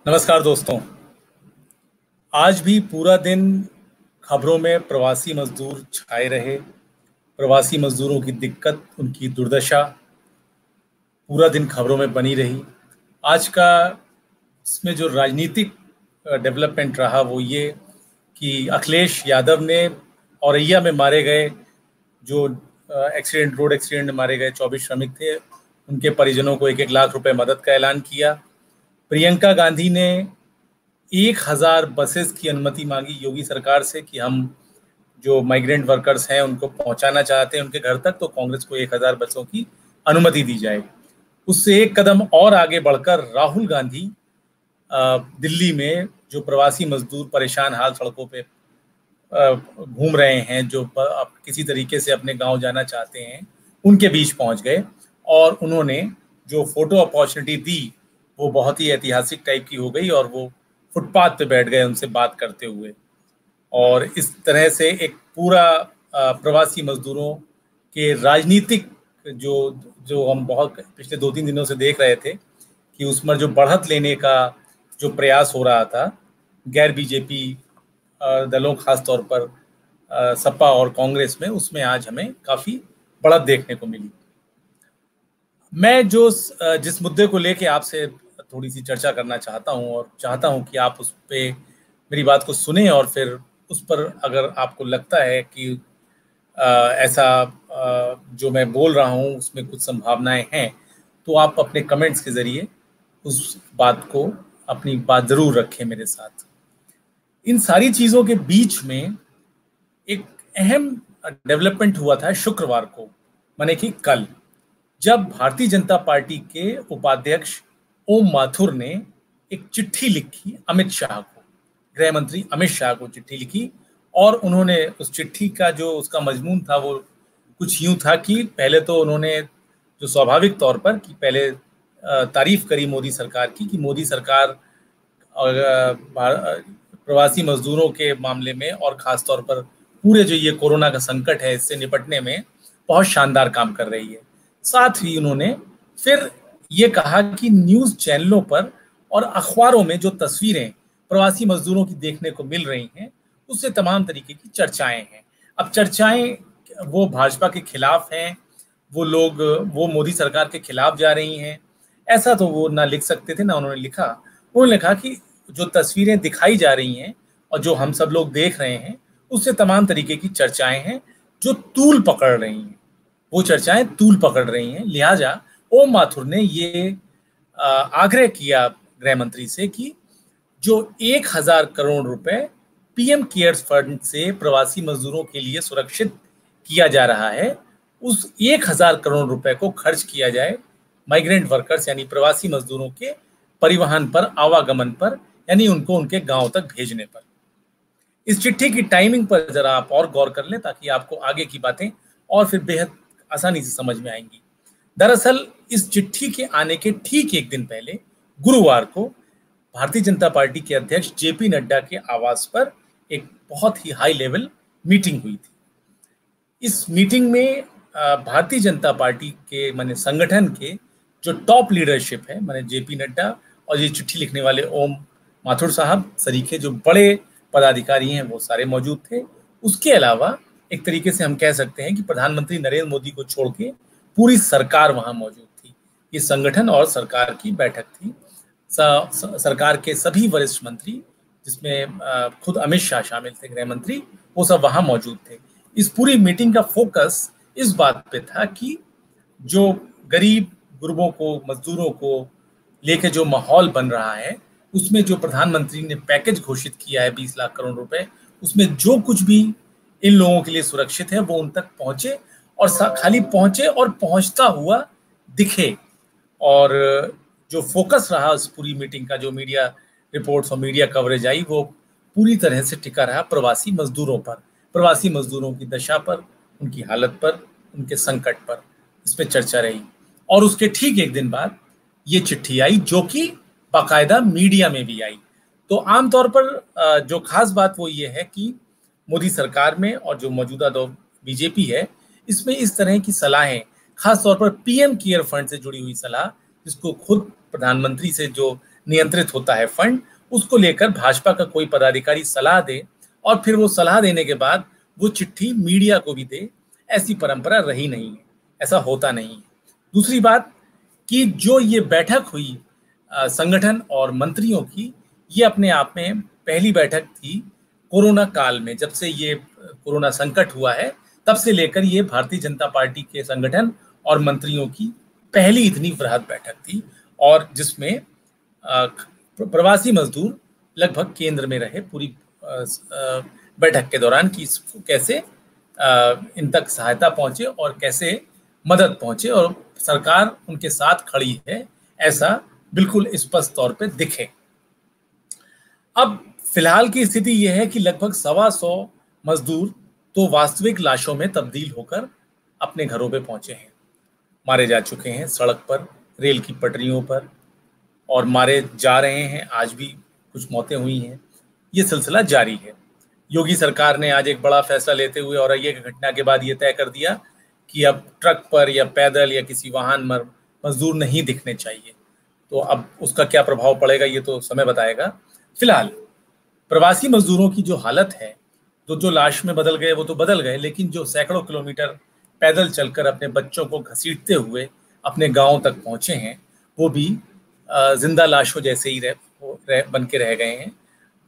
नमस्कार दोस्तों। आज भी पूरा दिन खबरों में प्रवासी मजदूर छाए रहे। प्रवासी मजदूरों की दिक्कत, उनकी दुर्दशा पूरा दिन खबरों में बनी रही। आज का इसमें जो राजनीतिक डेवलपमेंट रहा वो ये कि अखिलेश यादव ने औरैया में मारे गए जो रोड एक्सीडेंट में मारे गए 24 श्रमिक थे, उनके परिजनों को 1-1 लाख रुपए मदद का ऐलान किया। प्रियंका गांधी ने 1000 बसेस की अनुमति मांगी योगी सरकार से कि हम जो माइग्रेंट वर्कर्स हैं उनको पहुंचाना चाहते हैं उनके घर तक, तो कांग्रेस को 1000 बसों की अनुमति दी जाए। उससे एक कदम और आगे बढ़कर राहुल गांधी दिल्ली में जो प्रवासी मजदूर परेशान हाल सड़कों पे घूम रहे हैं, जो किसी तरीके से अपने गांव जाना चाहते हैं, उनके बीच पहुंच गए और उन्होंने जो फोटो अपॉर्चुनिटी दी वो बहुत ही ऐतिहासिक टाइप की हो गई और वो फुटपाथ पे बैठ गए उनसे बात करते हुए। और इस तरह से एक पूरा प्रवासी मजदूरों के राजनीतिक जो जो हम बहुत पिछले 2-3 दिनों से देख रहे थे कि उसमें जो बढ़त लेने का जो प्रयास हो रहा था गैर बीजेपी दलों, खास तौर पर सपा और कांग्रेस में, उसमें आज हमें काफ़ी बढ़त देखने को मिली। मैं जिस मुद्दे को लेके आपसे थोड़ी सी चर्चा करना चाहता हूं और चाहता हूं कि आप उस पे मेरी बात को सुने और फिर उस पर अगर आपको लगता है कि ऐसा जो मैं बोल रहा हूं उसमें कुछ संभावनाएं हैं, तो आप अपने कमेंट्स के ज़रिए उस बात को, अपनी बात ज़रूर रखें मेरे साथ। इन सारी चीज़ों के बीच में एक अहम डेवलपमेंट हुआ था शुक्रवार को, माने कि कल, जब भारतीय जनता पार्टी के उपाध्यक्ष ओम माथुर ने एक चिट्ठी लिखी अमित शाह को, गृह मंत्री अमित शाह को चिट्ठी लिखी। और उन्होंने उस चिट्ठी का जो उसका मजमून था वो कुछ यूं था कि पहले तो उन्होंने जो स्वाभाविक तौर पर कि पहले तारीफ करी मोदी सरकार की कि मोदी सरकार प्रवासी मजदूरों के मामले में और ख़ास तौर पर पूरे जो ये कोरोना का संकट है इससे निपटने में बहुत शानदार काम कर रही है। साथ ही उन्होंने फिर ये कहा कि न्यूज़ चैनलों पर और अखबारों में जो तस्वीरें प्रवासी मजदूरों की देखने को मिल रही हैं उससे तमाम तरीके की चर्चाएं हैं। अब चर्चाएं वो भाजपा के खिलाफ हैं, वो लोग वो मोदी सरकार के खिलाफ जा रही हैं, ऐसा तो वो ना लिख सकते थे ना उन्होंने लिखा। उन्होंने कहा कि जो तस्वीरें दिखाई जा रही हैं और जो हम सब लोग देख रहे हैं उससे तमाम तरीके की चर्चाएं हैं जो तूल पकड़ रही हैं, वो चर्चाएं तूल पकड़ रही हैं। लिहाजा ओम माथुर ने ये आग्रह किया गृह मंत्री से कि जो 1000 करोड़ रुपए पीएम केयर्स फंड से प्रवासी मजदूरों के लिए सुरक्षित किया जा रहा है, उस 1000 करोड़ रुपए को खर्च किया जाए माइग्रेंट वर्कर्स यानी प्रवासी मजदूरों के परिवहन पर, आवागमन पर, यानी उनको उनके गांव तक भेजने पर। इस चिट्ठी की टाइमिंग पर जरा आप और गौर कर लें ताकि आपको आगे की बातें और फिर बेहद आसानी से समझ में आएंगी। दरअसल इस चिट्ठी के आने के ठीक एक दिन पहले गुरुवार को भारतीय जनता पार्टी के अध्यक्ष जेपी नड्डा के आवास पर एक बहुत ही हाई लेवल मीटिंग हुई थी। इस मीटिंग में भारतीय जनता पार्टी के माने संगठन के जो टॉप लीडरशिप है, माने जेपी नड्डा और ये चिट्ठी लिखने वाले ओम माथुर साहब सरीखे जो बड़े पदाधिकारी हैं वो सारे मौजूद थे। उसके अलावा एक तरीके से हम कह सकते हैं कि प्रधानमंत्री नरेंद्र मोदी को छोड़ के पूरी सरकार वहां मौजूद थी। ये संगठन और सरकार की बैठक थी। सरकार के सभी वरिष्ठ मंत्री, जिसमें खुद अमित शाह शामिल थे गृह मंत्री, वो सब वहां मौजूद थे। इस पूरी मीटिंग का फोकस इस बात पे था कि जो गरीब गुरबों को, मजदूरों को लेके जो माहौल बन रहा है उसमें जो प्रधानमंत्री ने पैकेज घोषित किया है 20 लाख करोड़ रुपए, उसमें जो कुछ भी इन लोगों के लिए सुरक्षित है वो उन तक पहुंचे और खाली पहुंचे और पहुंचता हुआ दिखे। और जो फोकस रहा उस पूरी मीटिंग का, जो मीडिया रिपोर्ट्स और मीडिया कवरेज आई, वो पूरी तरह से टिका रहा प्रवासी मजदूरों पर, प्रवासी मजदूरों की दशा पर, उनकी हालत पर, उनके संकट पर, इस पर चर्चा रही। और उसके ठीक एक दिन बाद ये चिट्ठी आई जो कि बाकायदा मीडिया में भी आई। तो आमतौर पर जो खास बात वो ये है कि मोदी सरकार में और जो मौजूदा दो बीजेपी है, इसमें इस तरह की सलाहें, खास तौर पर पीएम केयर फंड से जुड़ी हुई सलाह, जिसको खुद प्रधानमंत्री से जो नियंत्रित होता है फंड, उसको लेकर भाजपा का कोई पदाधिकारी सलाह दे और फिर वो सलाह देने के बाद वो चिट्ठी मीडिया को भी दे, ऐसी परंपरा रही नहीं है, ऐसा होता नहीं है। दूसरी बात कि जो ये बैठक हुई संगठन और मंत्रियों की, ये अपने आप में पहली बैठक थी कोरोना काल में। जब से ये कोरोना संकट हुआ है तब से लेकर ये भारतीय जनता पार्टी के संगठन और मंत्रियों की पहली इतनी वृहद बैठक थी, और जिसमें प्रवासी मजदूर लगभग केंद्र में रहे पूरी बैठक के दौरान कि इसको कैसे इन तक सहायता पहुंचे और कैसे मदद पहुंचे और सरकार उनके साथ खड़ी है, ऐसा बिल्कुल स्पष्ट तौर पे दिखे। अब फिलहाल की स्थिति यह है कि लगभग 125 मजदूर तो वास्तविक लाशों में तब्दील होकर अपने घरों पे पहुंचे हैं, मारे जा चुके हैं सड़क पर, रेल की पटरियों पर, और मारे जा रहे हैं। आज भी कुछ मौतें हुई हैं। ये सिलसिला जारी है। योगी सरकार ने आज एक बड़ा फैसला लेते हुए और ये घटना के बाद ये तय कर दिया कि अब ट्रक पर या पैदल या किसी वाहन में मजदूर नहीं दिखने चाहिए। तो अब उसका क्या प्रभाव पड़ेगा ये तो समय बताएगा। फिलहाल प्रवासी मजदूरों की जो हालत है, जो लाश में बदल गए वो तो बदल गए, लेकिन जो सैकड़ों किलोमीटर पैदल चलकर अपने बच्चों को घसीटते हुए अपने गांव तक पहुंचे हैं, वो भी जिंदा लाशों जैसे ही बन के रह गए हैं।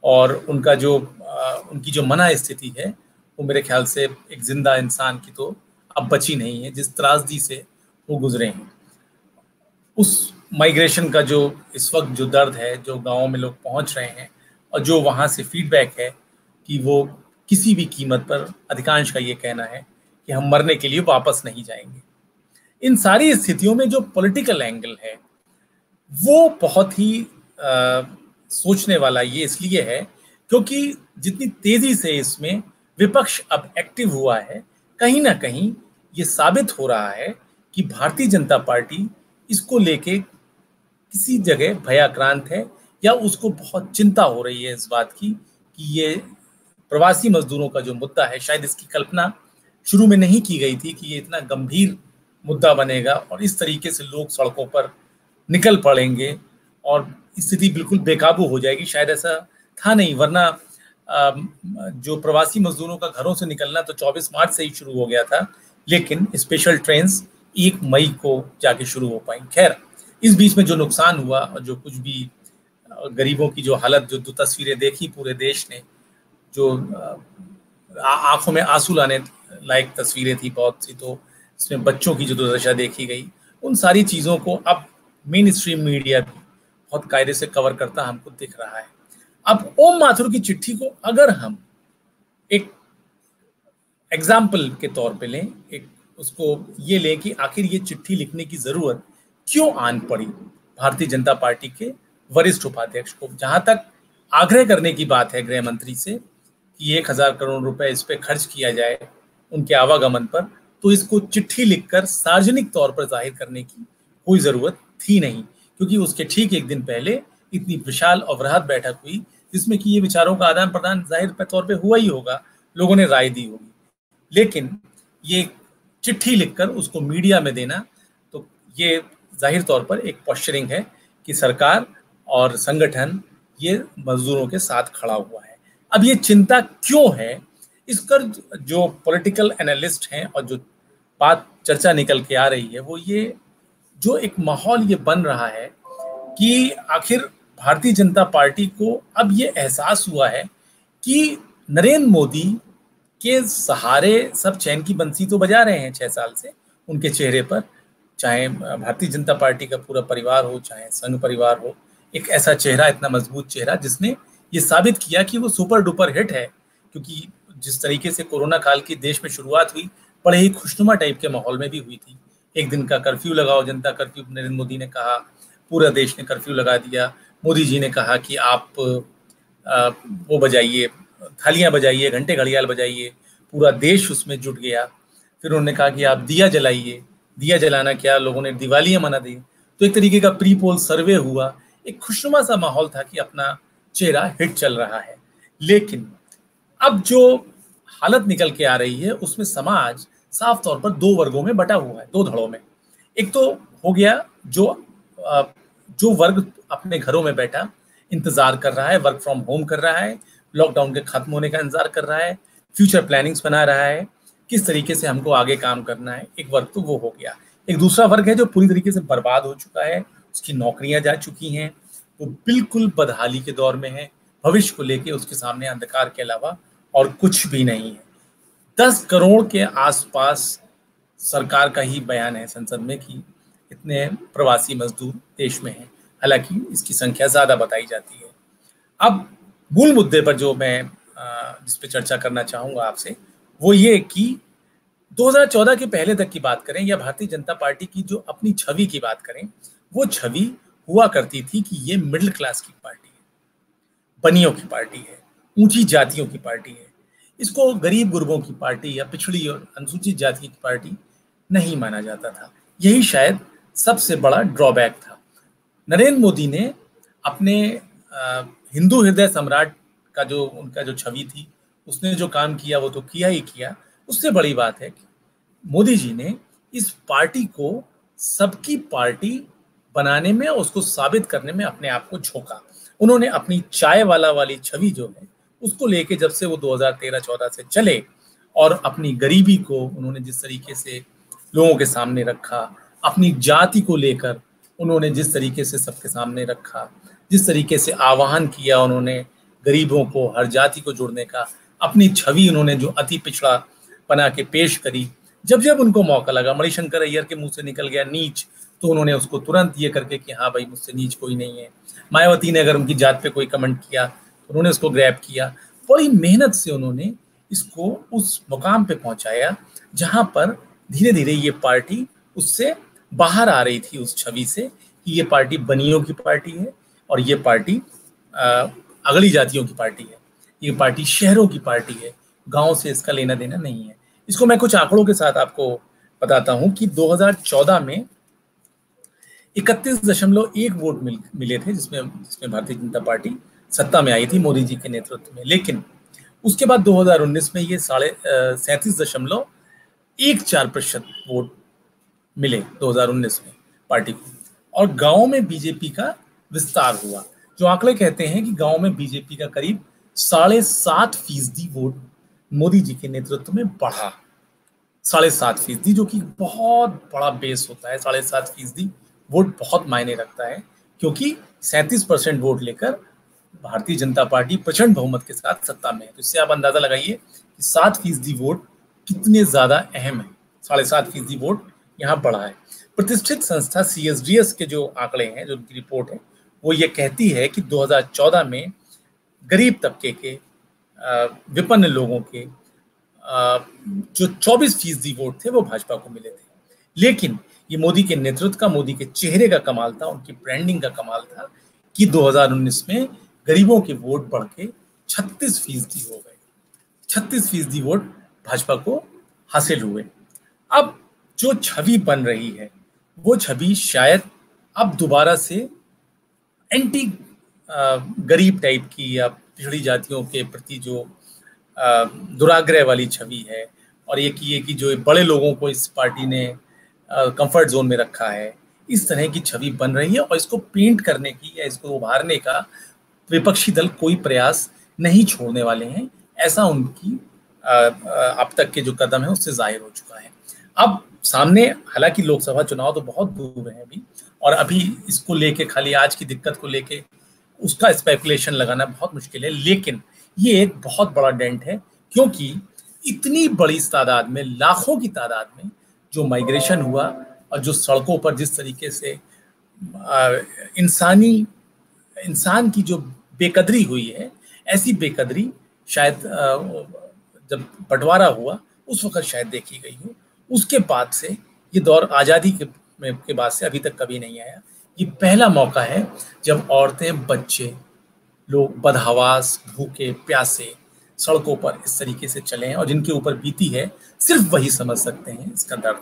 और उनका जो उनकी जो मना स्थिति है वो मेरे ख्याल से एक जिंदा इंसान की तो अब बची नहीं है, जिस त्रासदी से वो गुजरे हैं। उस माइग्रेशन का जो इस वक्त जो दर्द है, जो गाँव में लोग पहुंच रहे हैं और जो वहाँ से फीडबैक है कि वो किसी भी कीमत पर, अधिकांश का ये कहना है कि हम मरने के लिए वापस नहीं जाएंगे। इन सारी स्थितियों में जो पॉलिटिकल एंगल है वो बहुत ही सोचने वाला ये इसलिए है क्योंकि जितनी तेजी से इसमें विपक्ष अब एक्टिव हुआ है, कहीं ना कहीं ये साबित हो रहा है कि भारतीय जनता पार्टी इसको लेके किसी जगह भयाक्रांत है, या उसको बहुत चिंता हो रही है इस बात की कि ये प्रवासी मजदूरों का जो मुद्दा है, शायद इसकी कल्पना शुरू में नहीं की गई थी कि ये इतना गंभीर मुद्दा बनेगा और इस तरीके से लोग सड़कों पर निकल पड़ेंगे और स्थिति बिल्कुल बेकाबू हो जाएगी। शायद ऐसा था नहीं, वरना जो प्रवासी मजदूरों का घरों से निकलना तो 24 मार्च से ही शुरू हो गया था, लेकिन स्पेशल ट्रेन्स 1 मई को जाके शुरू हो पाई। खैर, इस बीच में जो नुकसान हुआ और जो कुछ भी गरीबों की जो हालत, जो तस्वीरें देखी पूरे देश ने, जो आंखों में आंसू लाने लायक तस्वीरें थी बहुत सी, तो इसमें बच्चों की जो दुर्दशा देखी गई, उन सारी चीज़ों को अब मेन स्ट्रीम मीडिया भी बहुत कायदे से कवर करता हमको दिख रहा है। अब ओम माथुर की चिट्ठी को अगर हम एक एग्जाम्पल के तौर पे लें, एक उसको ये लें कि आखिर ये चिट्ठी लिखने की जरूरत क्यों आन पड़ी भारतीय जनता पार्टी के वरिष्ठ उपाध्यक्ष को। जहां तक आग्रह करने की बात है गृह मंत्री से कि 1000 करोड़ रुपए इस पे खर्च किया जाए उनके आवागमन पर, तो इसको चिट्ठी लिखकर सार्वजनिक तौर पर जाहिर करने की कोई जरूरत थी नहीं, क्योंकि उसके ठीक एक दिन पहले इतनी विशाल और वृहद बैठक हुई जिसमें कि ये विचारों का आदान प्रदान जाहिर तौर पे हुआ ही होगा, लोगों ने राय दी होगी। लेकिन ये चिट्ठी लिखकर उसको मीडिया में देना, तो ये जाहिर तौर पर एक पोस्चरिंग है कि सरकार और संगठन ये मजदूरों के साथ खड़ा हुआ है। अब ये चिंता क्यों है, इसका जो पॉलिटिकल एनालिस्ट हैं और जो बात चर्चा निकल के आ रही है वो ये जो एक माहौल ये बन रहा है कि आखिर भारतीय जनता पार्टी को अब ये एहसास हुआ है कि नरेंद्र मोदी के सहारे सब चैन की बंसी तो बजा रहे हैं 6 साल से उनके चेहरे पर, चाहे भारतीय जनता पार्टी का पूरा परिवार हो, चाहे संघ परिवार हो, एक ऐसा चेहरा, इतना मजबूत चेहरा जिसने ये साबित किया कि वो सुपर डुपर हिट है। क्योंकि जिस तरीके से कोरोना काल की देश में शुरुआत हुई, बड़े ही खुशनुमा टाइप के माहौल में भी हुई थी। एक दिन का कर्फ्यू लगाओ, जनता कर्फ्यू नरेंद्र मोदी ने कहा, पूरा देश ने कर्फ्यू लगा दिया। मोदी जी ने कहा कि आप वो बजाइए, थालियां बजाइए, घंटे घड़ियाल बजाइए, पूरा देश उसमें जुट गया। फिर उन्होंने कहा कि आप दिया जलाइए, दिया जलाना क्या, लोगों ने दिवालियां मना दी। तो एक तरीके का प्री पोल सर्वे हुआ, एक खुशनुमा सा माहौल था कि अपना चेहरा हिट चल रहा है। लेकिन अब जो हालत निकल के आ रही है उसमें समाज साफ तौर पर 2 वर्गों में बटा हुआ है, 2 धड़ों में। एक तो हो गया जो जो वर्ग अपने घरों में बैठा इंतजार कर रहा है, वर्क फ्रॉम होम कर रहा है, लॉकडाउन के खत्म होने का इंतजार कर रहा है, फ्यूचर प्लानिंग्स बना रहा है, किस तरीके से हमको आगे काम करना है, एक वर्ग तो वो हो गया। एक दूसरा वर्ग है जो पूरी तरीके से बर्बाद हो चुका है, उसकी नौकरियां जा चुकी हैं, वो बिल्कुल बदहाली के दौर में है, भविष्य को लेके उसके सामने अंधकार के अलावा और कुछ भी नहीं है। 10 करोड़ के आसपास सरकार का ही बयान है संसद में कि इतने प्रवासी मजदूर देश में हैं, हालांकि इसकी संख्या ज्यादा बताई जाती है। अब मूल मुद्दे पर जो मैं जिस पे चर्चा करना चाहूंगा आपसे, वो ये कि 2014 के पहले तक की बात करें या भारतीय जनता पार्टी की जो अपनी छवि की बात करें, वो छवि हुआ करती थी कि ये मिडिल क्लास की पार्टी है, बनियों की पार्टी है, ऊंची जातियों की पार्टी है। इसको गरीब गुरबों की पार्टी या पिछड़ी और अनुसूचित जाति की पार्टी नहीं माना जाता था। यही शायद सबसे बड़ा ड्रॉबैक था। नरेंद्र मोदी ने अपने हिंदू हृदय सम्राट का जो उनका जो छवि थी, उसने जो काम किया वो तो किया ही किया। उससे बड़ी बात है कि मोदी जी ने इस पार्टी को सबकी पार्टी बनाने में और उसको साबित करने में अपने आप को झोंका। उन्होंने अपनी चाय वाला वाली छवि जो है उसको लेके जब से वो 2013-14 से चले और अपनी गरीबी को उन्होंने जिस तरीके से लोगों के सामने रखा, अपनी जाति को लेकर उन्होंने जिस तरीके से सबके सामने रखा, जिस तरीके से आह्वान किया उन्होंने गरीबों को, हर जाति को जोड़ने का, अपनी छवि उन्होंने जो अति पिछड़ा बना के पेश करी, जब जब उनको मौका लगा, मणिशंकर अय्यर के मुंह से निकल गया नीच, तो उन्होंने उसको तुरंत ये करके कि हाँ भाई मुझसे नीच कोई नहीं है। मायावती ने अगर उनकी जात पे कोई कमेंट किया तो उन्होंने उसको ग्रैब किया। बड़ी मेहनत से उन्होंने इसको उस मुकाम पे पहुंचाया जहां पर धीरे धीरे ये पार्टी उससे बाहर आ रही थी, उस छवि से कि ये पार्टी बनियों की पार्टी है और ये पार्टी अगली जातियों की पार्टी है, ये पार्टी शहरों की पार्टी है, गांव से इसका लेना देना नहीं है। इसको मैं कुछ आंकड़ों के साथ आपको बताता हूं कि 2014 में 31.1 वोट मिले थे, जिसमें भारतीय जनता पार्टी सत्ता में आई थी मोदी जी के नेतृत्व में। लेकिन उसके बाद 2019 में ये 37.14% वोट मिले 2019 में पार्टी को, और गांव में बीजेपी का विस्तार हुआ। जो आंकड़े कहते हैं कि गांव में बीजेपी का करीब 7.5% वोट मोदी जी के नेतृत्व में बढ़ा। 7.5%, जो कि बहुत बड़ा बेस होता है। 7.5% वोट बहुत मायने रखता है, क्योंकि 37% वोट लेकर भारतीय जनता पार्टी प्रचंड बहुमत के साथ सत्ता में है। तो इससे आप अंदाजा लगाइए कि 7% वोट कितने ज्यादा अहम है। 7.5% वोट यहाँ बढ़ा है। प्रतिष्ठित संस्था CSDS के जो आंकड़े हैं, जो उनकी रिपोर्ट है, वो ये कहती है कि 2014 में गरीब तबके के विपन्न लोगों के जो 24% वोट थे वो भाजपा को मिले थे। लेकिन ये मोदी के नेतृत्व का, मोदी के चेहरे का कमाल था, उनकी ब्रांडिंग का कमाल था कि 2019 में गरीबों के वोट बढ़ के 36% हो गए। 36% वोट भाजपा को हासिल हुए। अब जो छवि बन रही है वो छवि शायद अब दोबारा से एंटी गरीब टाइप की या पिछड़ी जातियों के प्रति जो दुराग्रह वाली छवि है, और ये कि जो बड़े लोगों को इस पार्टी ने कंफर्ट जोन में रखा है, इस तरह की छवि बन रही है। और इसको पेंट करने की या इसको उभारने का विपक्षी दल कोई प्रयास नहीं छोड़ने वाले हैं, ऐसा उनकी अब तक के जो कदम है उससे जाहिर हो चुका है। अब सामने हालांकि लोकसभा चुनाव तो बहुत दूर है अभी, और अभी इसको लेके खाली आज की दिक्कत को लेके उसका स्पेकुलेशन लगाना बहुत मुश्किल है। लेकिन ये एक बहुत बड़ा डेंट है, क्योंकि इतनी बड़ी तादाद में, लाखों की तादाद में जो माइग्रेशन हुआ और जो सड़कों पर जिस तरीके से इंसान की जो बेकदरी हुई है, ऐसी बेकदरी शायद जब बंटवारा हुआ उस वक्त शायद देखी गई हो। उसके बाद से ये दौर आज़ादी के बाद से अभी तक कभी नहीं आया। ये पहला मौका है जब औरतें, बच्चे, लोग बदहवास, भूखे प्यासे सड़कों पर इस तरीके से चले हैं, और जिनके ऊपर बीती है सिर्फ वही समझ सकते हैं इसका दर्द।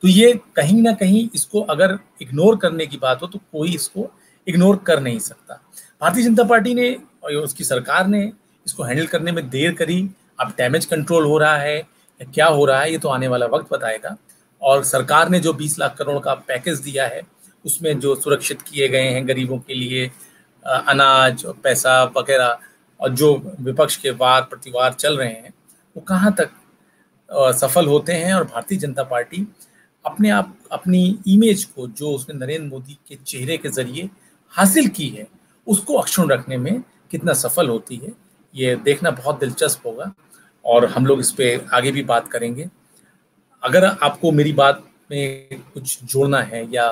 तो ये कहीं ना कहीं, इसको अगर इग्नोर करने की बात हो तो कोई इसको इग्नोर कर नहीं सकता। भारतीय जनता पार्टी ने और उसकी सरकार ने इसको हैंडल करने में देर करी। अब डैमेज कंट्रोल हो रहा है या क्या हो रहा है ये तो आने वाला वक्त बताएगा। और सरकार ने जो 20 लाख करोड़ का पैकेज दिया है उसमें जो सुरक्षित किए गए हैं गरीबों के लिए अनाज पैसा वगैरह, और जो विपक्ष के वार प्रतिवार चल रहे हैं वो कहाँ तक सफल होते हैं, और भारतीय जनता पार्टी अपने आप अपनी इमेज को जो उसने नरेंद्र मोदी के चेहरे के जरिए हासिल की है उसको अक्षुण्ण रखने में कितना सफल होती है, ये देखना बहुत दिलचस्प होगा। और हम लोग इस पे आगे भी बात करेंगे। अगर आपको मेरी बात में कुछ जोड़ना है या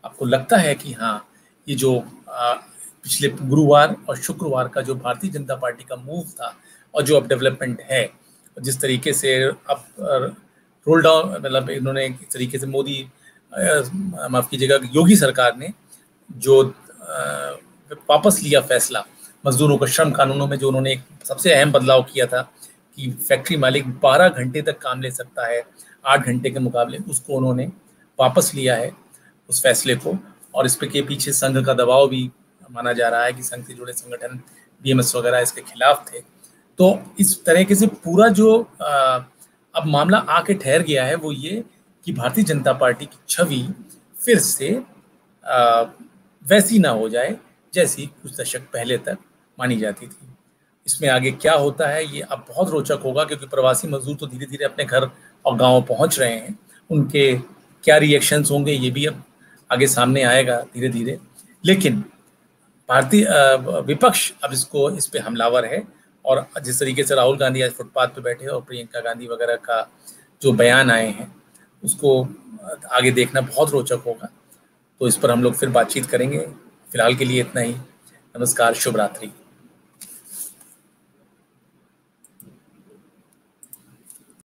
आपको लगता है कि हाँ, ये जो पिछले गुरुवार और शुक्रवार का जो भारतीय जनता पार्टी का मूव था और जो अब डेवलपमेंट है, जिस तरीके से अब रोल डाउन, मतलब इन्होंने एक तरीके से मोदी माफ कीजिएगा योगी सरकार ने जो वापस लिया फैसला मजदूरों को श्रम कानूनों में, जो उन्होंने एक सबसे अहम बदलाव किया था कि फैक्ट्री मालिक 12 घंटे तक काम ले सकता है 8 घंटे के मुकाबले, उसको उन्होंने वापस लिया है उस फैसले को। और इस पे के पीछे संघ का दबाव भी माना जा रहा है कि संघ से जुड़े संगठन बीएमएस वगैरह इसके खिलाफ थे। तो इस तरीके से पूरा जो अब मामला आके ठहर गया है वो ये कि भारतीय जनता पार्टी की छवि फिर से वैसी ना हो जाए जैसी कुछ दशक पहले तक मानी जाती थी। इसमें आगे क्या होता है ये अब बहुत रोचक होगा, क्योंकि प्रवासी मजदूर तो धीरे धीरे अपने घर और गांव पहुंच रहे हैं। उनके क्या रिएक्शंस होंगे ये भी अब आगे सामने आएगा धीरे धीरे। लेकिन भारतीय विपक्ष अब इस पे हमलावर है, और जिस तरीके से राहुल गांधी आज फुटपाथ पे बैठे और प्रियंका गांधी वगैरह का जो बयान आए हैं उसको आगे देखना बहुत रोचक होगा। तो इस पर हम लोग फिर बातचीत करेंगे। फिलहाल के लिए इतना ही। नमस्कार, शुभ रात्रि।